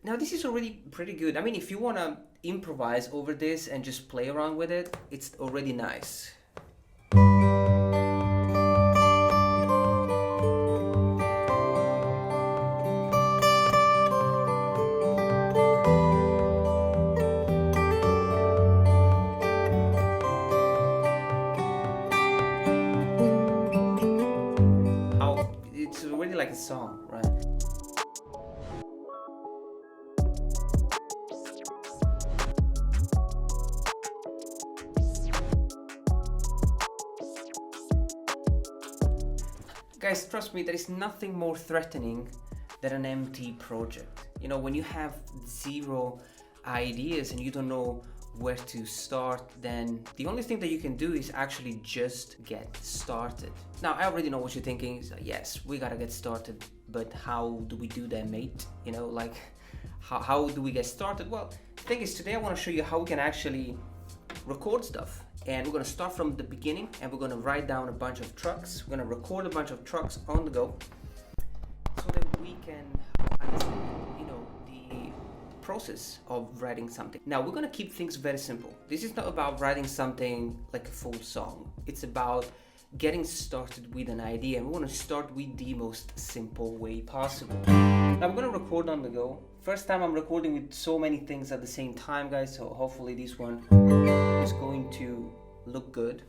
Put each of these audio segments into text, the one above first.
Now this is already pretty good. I mean, if you want to improvise over this and just play around with it, it's already nice. It's already like a song, right? Guys, trust me, there is nothing more threatening than an empty project. You know, when you have zero ideas and you don't know where to start, then the only thing that you can do is actually just get started. Now, I already know what you're thinking. So, yes, we gotta get started, but how do we do that, mate? You know, like, how do we get started? Well, the thing is, today I want to show you how we can actually record stuff. And we're going to start from the beginning, and we're going to write down a bunch of tracks. We're going to record a bunch of tracks on the go, so that we can understand, you know, the process of writing something. Now, we're going to keep things very simple. This is not about writing something like a full song. It's about getting started with an idea, and we want to start with the most simple way possible. Now, I'm going to record on the go. First time I'm recording with so many things at the same time, guys, so hopefully this one is going to look good.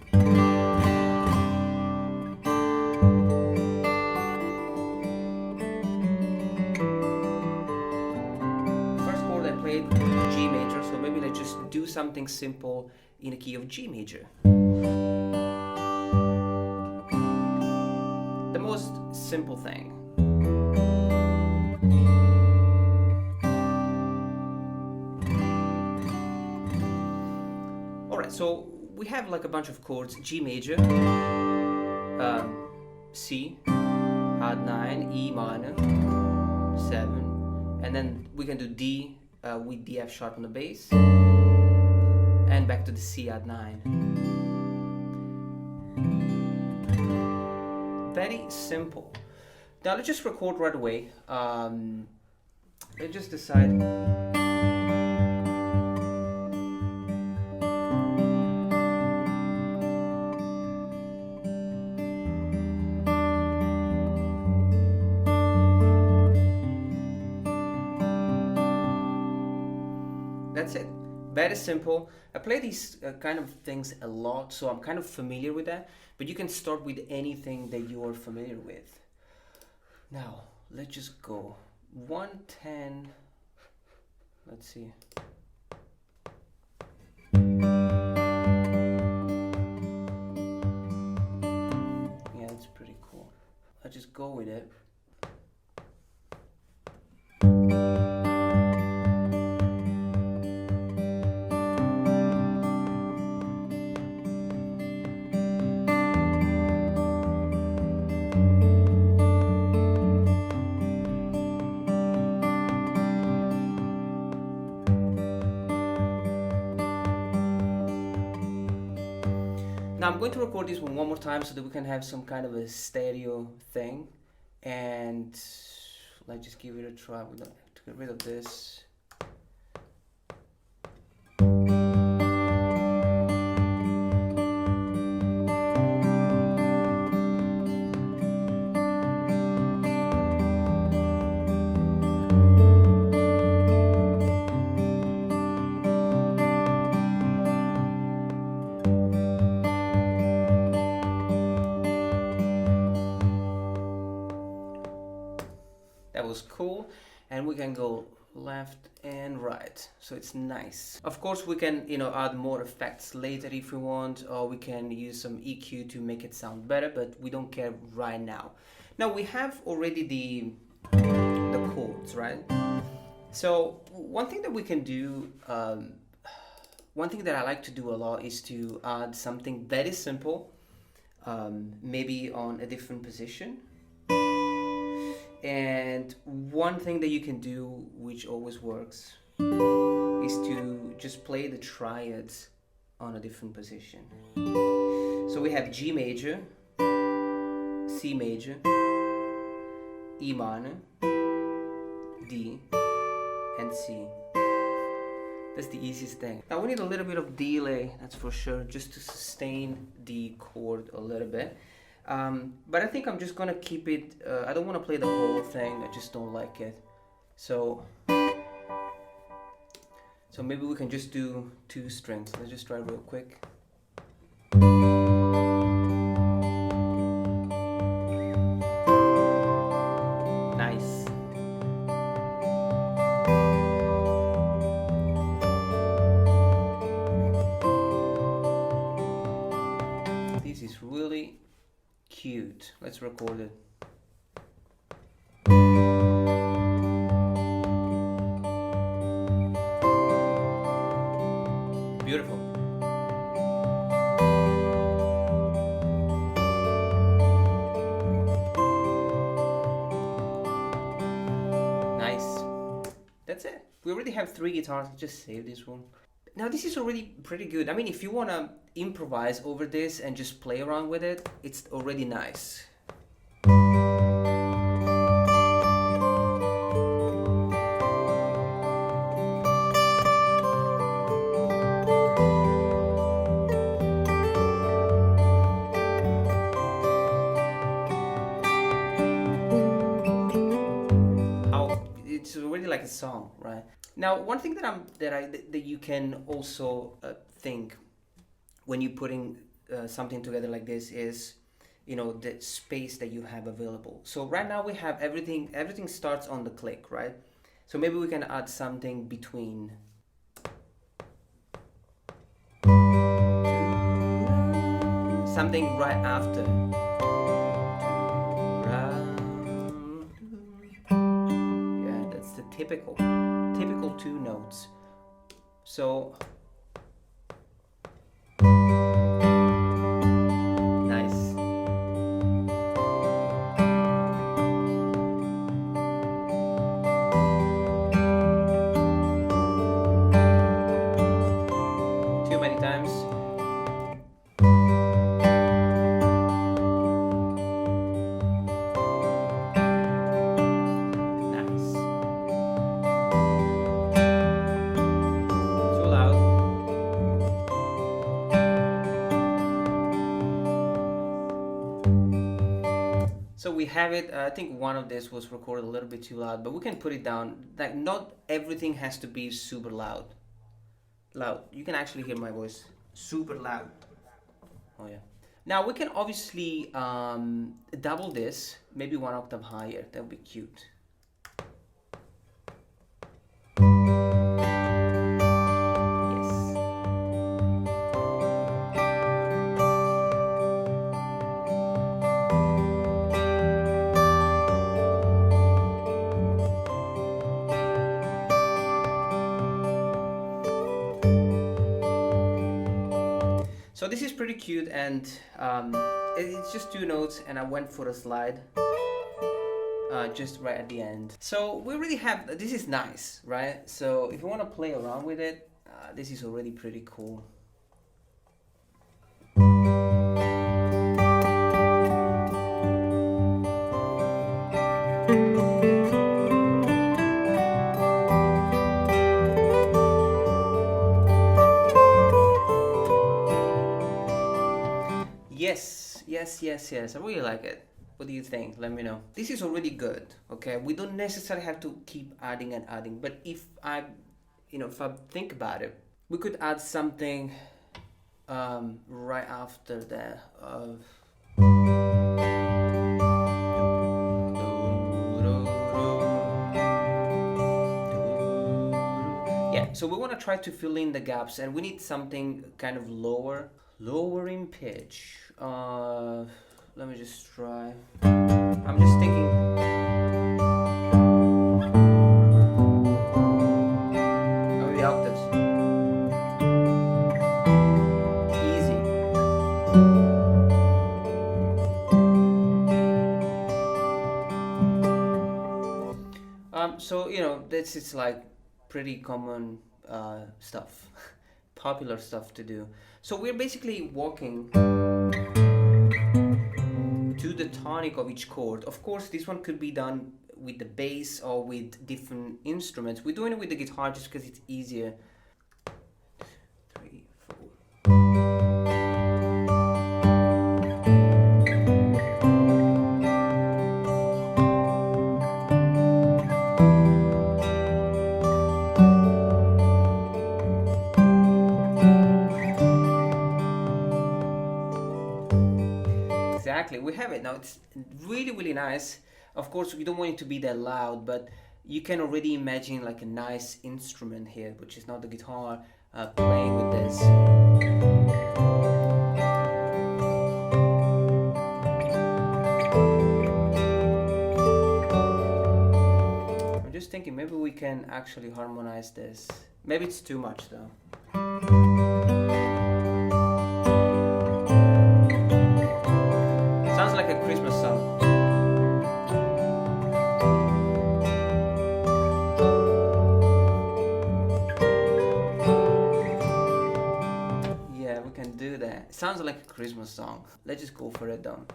First chord I played G major, so maybe let's just do something simple in a key of G major. The most simple thing. Alright, so we have like a bunch of chords: G major, C, add 9, E minor, 7, and then we can do D with the F sharp on the bass, and back to the C add 9. Very simple. Now let's just record right away. Let's just decide. That's it. Very simple. I play these kind of things a lot, so I'm kind of familiar with that, but you can start with anything that you are familiar with. Now, let's just go 110. Let's see. Yeah, that's pretty cool. I'll just go with it. Now I'm going to record this one more time so that we can have some kind of a stereo thing, and let's just give it a try. We're going to get rid of this. That was cool, and we can go left and right, so it's nice. Of course, we can, you know, add more effects later if we want, or we can use some EQ to make it sound better, but we don't care right now. Now we have already the chords, right? So one thing that we can do, one thing that I like to do a lot is to add something very simple, maybe on a different position. And one thing that you can do, which always works, is to just play the triads on a different position. So we have G major, C major, E minor, D, and C. That's the easiest thing. Now we need a little bit of delay, that's for sure, just to sustain the chord a little bit. But I think I'm just gonna keep it, I don't want to play the whole thing, I just don't like it. So maybe we can just do 2 strings. Let's just try real quick. Nice. This is really cute. Let's record it. Beautiful. Nice. That's it. We already have 3 guitars. Just save this one. Now this is already pretty good. I mean, if you want to improvise over this and just play around with it, it's already nice. It's already like a song, right? Now, one thing that you can also think when you're putting something together like this is, you know, the space that you have available. So right now we have everything starts on the click, right? So maybe we can add something between. Something right after. Yeah, that's the typical 2 notes. So nice. Too many times. So we have it. I think one of this was recorded a little bit too loud, but we can put it down. Like, not everything has to be super loud. You can actually hear my voice super loud. Oh yeah. Now we can obviously double this, maybe 1 octave higher. That would be cute. So this is pretty cute, and it's just 2 notes, and I went for a slide just right at the end. So we really have, this is nice, right? So if you want to play around with it, this is already pretty cool. Yes, I really like it. What do you think? Let me know. This is already good, okay? We don't necessarily have to keep adding and adding, but if I think about it, we could add something right after that. Yeah, so we want to try to fill in the gaps, and we need something kind of lower in pitch. Let me just try. I'm just thinking. Oh, the octaves. Easy. So this is like pretty common stuff, popular stuff to do. So we're basically walking to the tonic of each chord. Of course, this one could be done with the bass or with different instruments. We're doing it with the guitar just because it's easier. 3, 4. Exactly, we have it now. It's really nice. Of course, we don't want it to be that loud, but you can already imagine like a nice instrument here, which is not the guitar, playing with this. I'm just thinking maybe we can actually harmonize this. Maybe it's too much though. Sounds like a Christmas song. Yeah, we can do that. It sounds like a Christmas song. Let's just go for it though.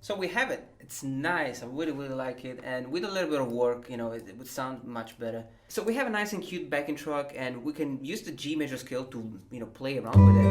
So we have it. It's nice. I really like it, and with a little bit of work, you know, it would sound much better. So we have a nice and cute backing track, and we can use the G major scale to, you know, play around with it.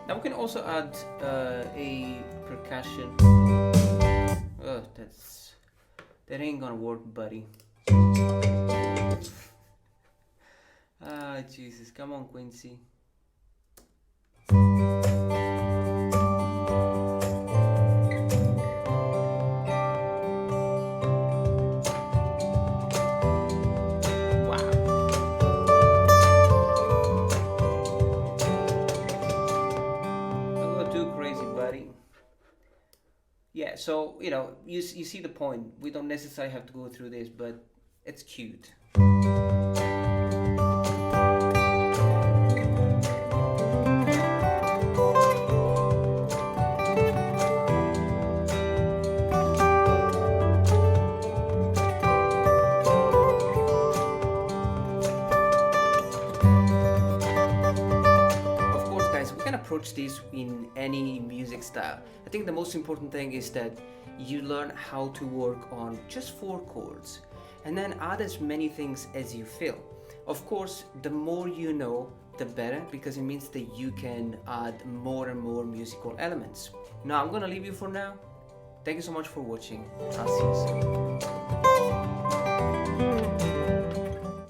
Now we can also add a percussion. Oh, that ain't gonna work, buddy. Ah, Jesus, come on, Quincy. Yeah, so, you know, you see the point. We don't necessarily have to go through this, but it's cute. Approach this in any music style. I think the most important thing is that you learn how to work on just 4 chords and then add as many things as you feel. Of course, the more you know, the better, because it means that you can add more and more musical elements. Now I'm gonna leave you for now. Thank you so much for watching. I'll see you soon.